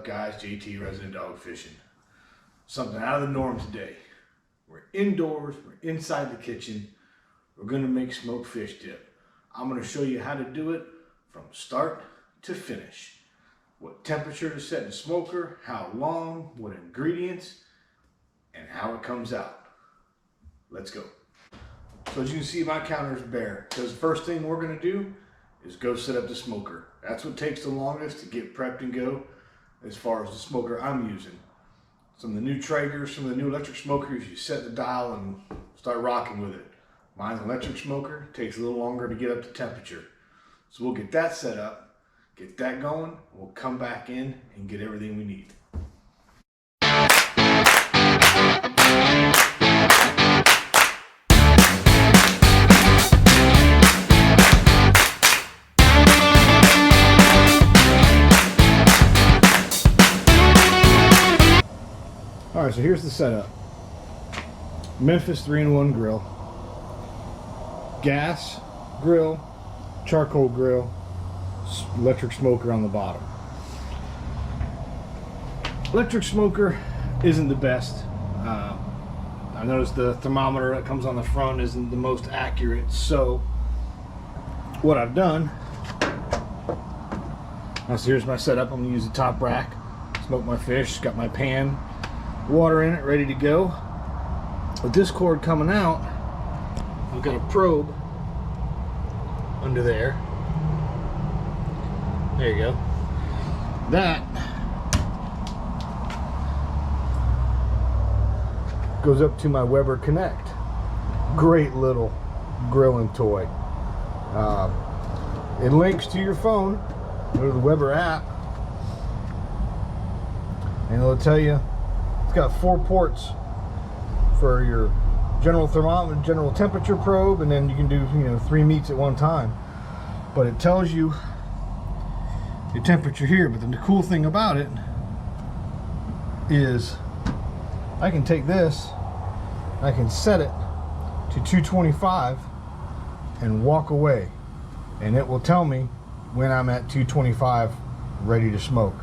guys? JT, Resident Dog Fishing. Something out of the norm today. We're indoors, we're inside the kitchen. We're gonna make smoked fish dip. I'm gonna show you how to do it from start to finish. What temperature to set in the smoker, how long, what ingredients, and how it comes out. Let's go. So as you can see, my counter is bare, because the first thing we're gonna do is go set up the smoker. That's what takes the longest to get prepped and go as far as the smoker I'm using. Some of the new Traegers, some of the new electric smokers, you set the dial and start rocking with it. Mine's an electric smoker, takes a little longer to get up to temperature. So we'll get that set up, get that going, we'll come back in and get everything we need. All right, so here's the setup. Memphis 3-in-1 grill. Gas grill, charcoal grill, electric smoker on the bottom. Electric smoker isn't the best. I noticed the thermometer that comes on the front isn't the most accurate, so what I've done, so here's my setup. I'm gonna use the top rack, smoke my fish, got my pan, water in it, ready to go. With this cord coming out, I've got a probe under there. There you go. That goes up to my Weber Connect. Great little grilling toy. It links to your phone. Go to the Weber app, and it'll tell you it's got 4 ports for your general thermometer, general temperature probe, and then you can do 3 meats at one time. But it tells you your temperature here. But the cool thing about it is I can take this, I can set it to 225 and walk away, and it will tell me when I'm at 225 ready to smoke.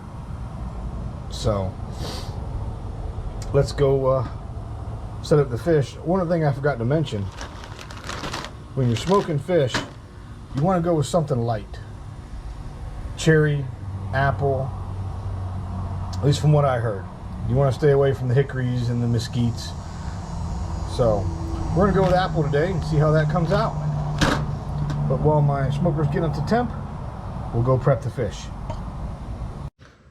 So let's go set up the fish. One thing I forgot to mention, when you're smoking fish, you want to go with something light. Cherry, apple, at least from what I heard. You want to stay away from the hickories and the mesquites. So we're gonna go with apple today and see how that comes out. But while my smoker's getting up to temp, we'll go prep the fish.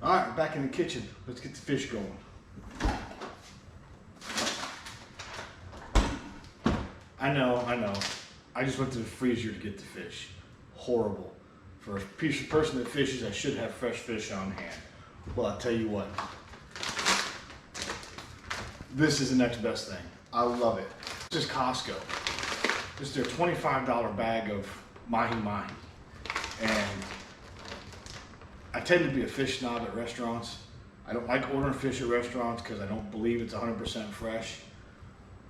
All right, back in the kitchen. Let's get the fish going. I know. I just went to the freezer to get the fish. Horrible. For a person that fishes, I should have fresh fish on hand. Well, I'll tell you what. This is the next best thing. I love it. This is Costco. This is their $25 bag of mahi-mahi. And I tend to be a fish snob at restaurants. I don't like ordering fish at restaurants because I don't believe it's 100% fresh.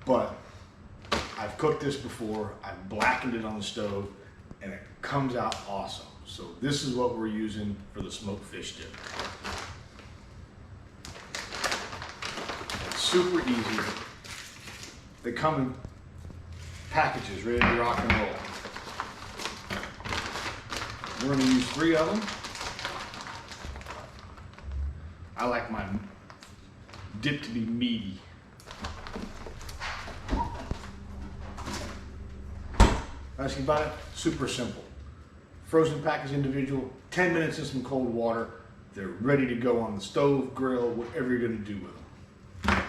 But I've cooked this before, I've blackened it on the stove, and it comes out awesome. So this is what we're using for the smoked fish dip. It's super easy. They come in packages ready to rock and roll. We're going to use 3 of them. I like my dip to be meaty. Nice about it, super simple. Frozen package individual, 10 minutes in some cold water. They're ready to go on the stove, grill, whatever you're gonna do with them.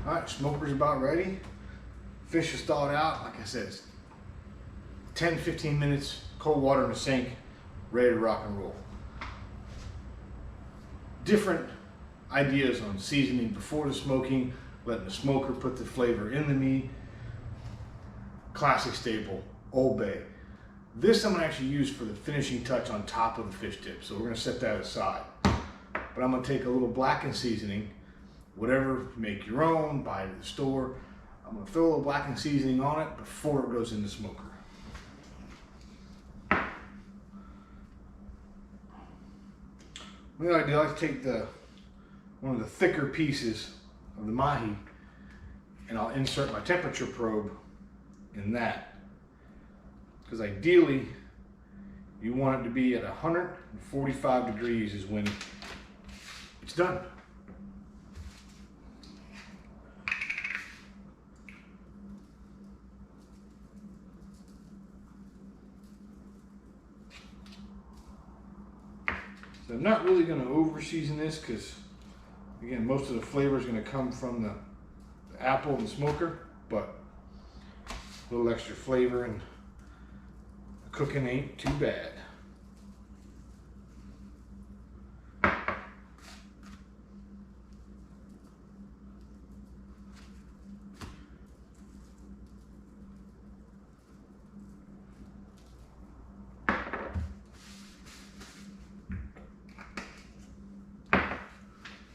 All right, smoker's about ready. Fish is thawed out. Like I said, it's 10, 15 minutes, cold water in the sink, ready to rock and roll. Different ideas on seasoning before the smoking, letting the smoker put the flavor in the meat. Classic staple, Old Bay. This I'm gonna actually use for the finishing touch on top of the fish dip, so we're gonna set that aside. But I'm gonna take a little blackened seasoning, whatever, make your own, buy it at the store. I'm gonna throw a little blackened seasoning on it before it goes in the smoker. what I do, I like to take one of the thicker pieces of the mahi and I'll insert my temperature probe in that. Because ideally, you want it to be at 145 degrees is when it's done. So I'm not really going to over season this because, again, most of the flavor is going to come from the apple and the smoker, but a little extra flavor and cooking ain't too bad.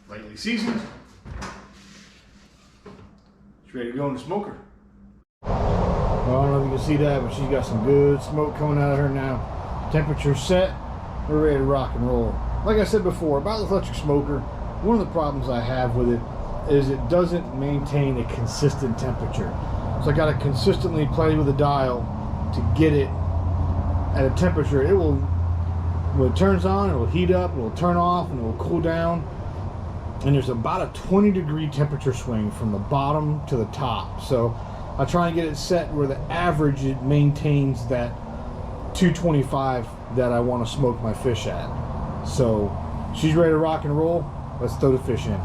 Lightly seasoned. It's ready to go in the smoker. Well, I don't know if you can see that, but she's got some good smoke coming out of her now. Temperature set, we're ready to rock and roll. Like I said before, about the electric smoker, one of the problems I have with it is it doesn't maintain a consistent temperature. So I got to consistently play with the dial to get it at a temperature. It will, when it turns on, it will heat up, it will turn off, and it will cool down. And there's about a 20-degree temperature swing from the bottom to the top. So I try and get it set where the average it maintains that 225 that I want to smoke my fish at. So she's ready to rock and roll. Let's throw the fish in.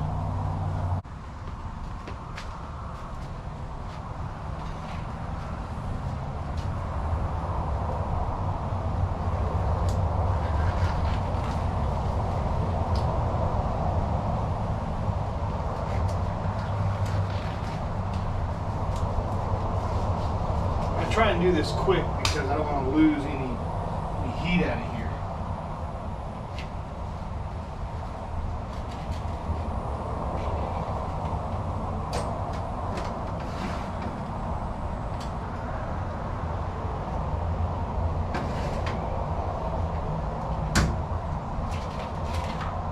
Try and do this quick because I don't want to lose any heat out of here.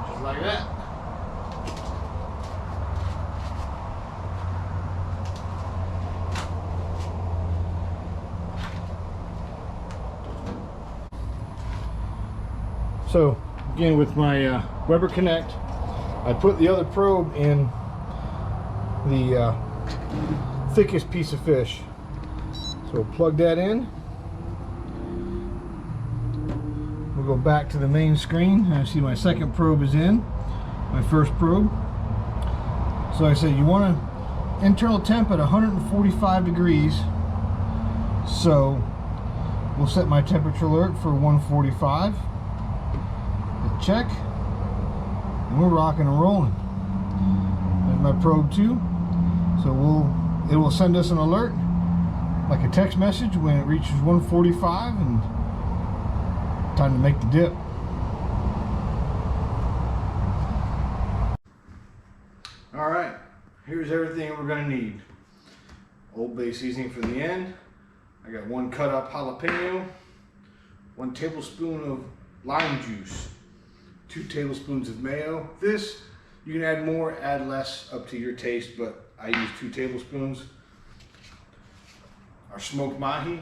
Just like that. So again, with my Weber Connect, I put the other probe in the thickest piece of fish. So we'll plug that in. We'll go back to the main screen. I see my second probe is in, my first probe. So like I said, you want an internal temp at 145 degrees. So we'll set my temperature alert for 145. Check, and we're rocking and rolling. There's my probe 2. So it will send us an alert, like a text message, when it reaches 145 and time to make the dip. All right, here's everything we're gonna need. Old Bay seasoning for the end. I got 1 cut up jalapeno, 1 tablespoon of lime juice, 2 tablespoons of mayo. This, you can add more, add less, up to your taste, but I use 2 tablespoons. Our smoked mahi.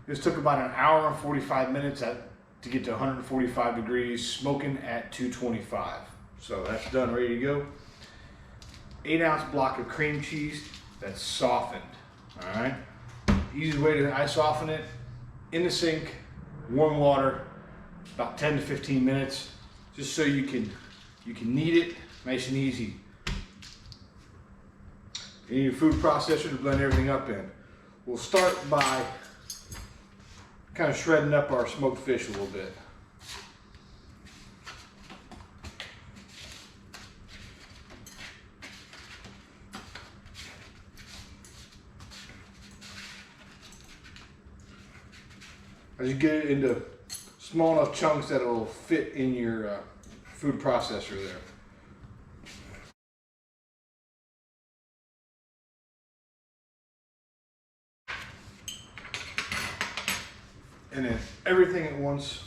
This took about an hour and 45 minutes to get to 145 degrees, smoking at 225. So that's done, ready to go. 8-ounce block of cream cheese that's softened, all right? Easy way to I soften it, in the sink, warm water, about 10 to 15 minutes. Just so you can knead it nice and easy. You need a food processor to blend everything up in. We'll start by kind of shredding up our smoked fish a little bit. As you get it into small enough chunks that it'll fit in your food processor there. And then everything at once.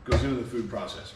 goes into the food processor.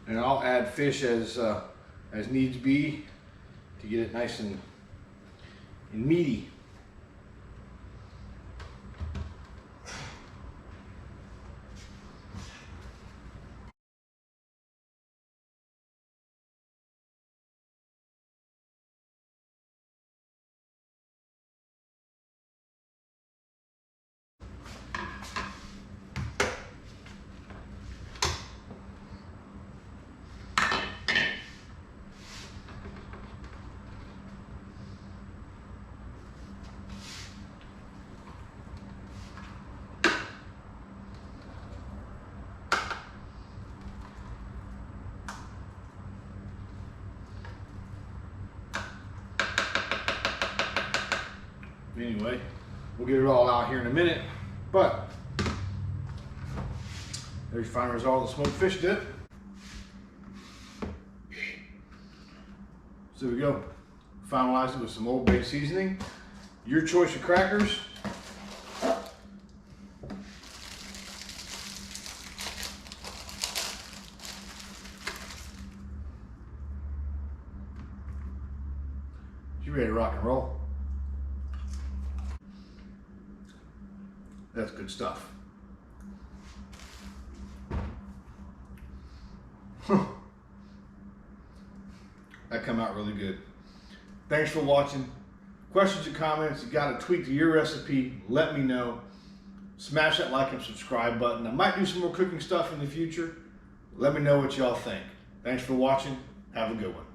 And I'll add fish as needs be to get it nice and meaty. Anyway, we'll get it all out here in a minute, but there's your final result of the smoked fish dip. So there we go. Finalize it with some Old Bay seasoning. Your choice of crackers. You ready to rock and roll? That's good stuff. That come out really good. Thanks for watching. Questions or comments, you got a tweak to your recipe, let me know. Smash that like and subscribe button. I might do some more cooking stuff in the future. Let me know what y'all think. Thanks for watching. Have a good one.